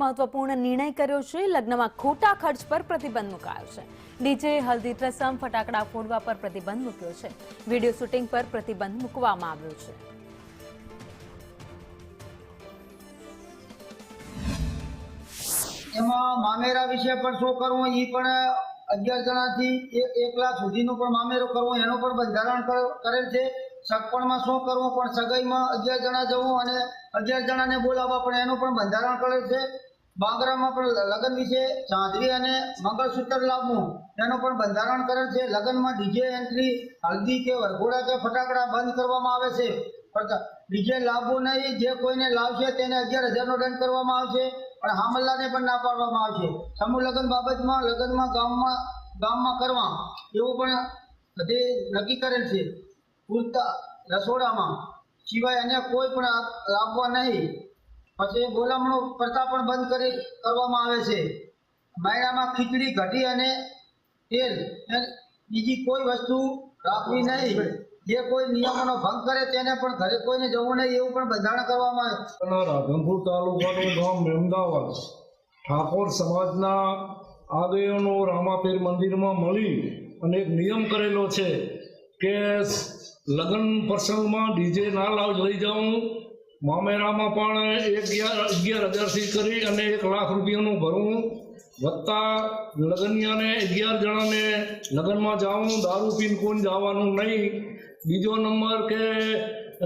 મહત્વપૂર્ણ નિર્ણય કર્યો છે। લગ્નમાં ખોટા ખર્ચ પર પ્રતિબંધ મુકાયો છે। ડીજે, હલ્દી રસમ, ફટાકડા ફોડવા પર પ્રતિબંધ મૂક્યો છે। વિડીયો શૂટિંગ પર પ્રતિબંધ મૂકવામાં આવ્યો છે। એમાં મામેરા વિશે પણ શું કરવું એ પણ 11 જણાથી 1 લાખ સુધીનો પણ મામેરો કરવો એનો પણ બંધારણ કરેલ છે। સગપણમાં શું કરવું પણ સગાઈમાં 11 જણા જવું અને 11 જણાને બોલાવવા પણ એનું પણ બંધારણ કરેલ છે। બાંગરામાં પણ લગ્ન વિશે ચાંદરી અને મંગળસૂત્ર લાવવું એનો પણ બંધારણ કરેલ છે। લગ્નમાં ડીજે એન્ટ્રી, હલ્દી કે વરઘોડા કે ફટાકડા બંધ કરવામાં આવે છે। ડીજે લાવવું નહીં, જે કોઈને લાવશે તેને 11,000નો દંડ કરવામાં આવશે પણ હામલાને પણ ના પાડવામાં આવશે। સમૂહ લગ્ન બાબતમાં લગ્નમાં ગામમાં કરવા એવું પણ બધે નક્કી કરેલ છે। પૂરતા રસોડામાં સિવાય અન્ય કોઈ પણ લાવવા નહીં। પછી બોલામણો પ્રથા પણ બંધ કરવામાં આવે છે। માયણામાં ખીચડી, કઢી અને તેલ બીજી કોઈ વસ્તુ રાખવી નહીં। જે કોઈ નિયમોનો ભંગ કરે તેને પણ ઘરે કોઈને જવું નહીં એવું પણ બંધારણ કરવામાં આવે। રાધનપુર તાલુકાનું ગામ મેમદાવાદ ઠાકોર સમાજના આગેવાનો રામાપીર મંદિરમાં મળી અને એક નિયમ કરેલો છે કે લગ્ન પ્રસંગમાં ડીજે ના લઈ જાઉં। મામેરામાં પણ 11,000થી કરી અને 1 લાખ રૂપિયાનું ભરવું વત્તા લગ્નિયાને 11 જણાને લગ્નમાં જાવું, દારૂ પીને કોઈ જવાનું નહીં। બીજો નંબર કે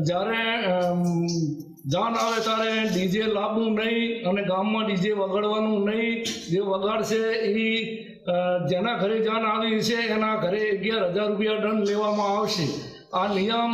જ્યારે જાન આવે ત્યારે ડીજે લાવવું નહીં અને ગામમાં ડીજે વગાડવાનું નહીં। જે વગાડશે એ જેના ઘરે જાન આવી છે એના ઘરે 11,000 રૂપિયા દંડ લેવામાં આવશે। આ નિયમ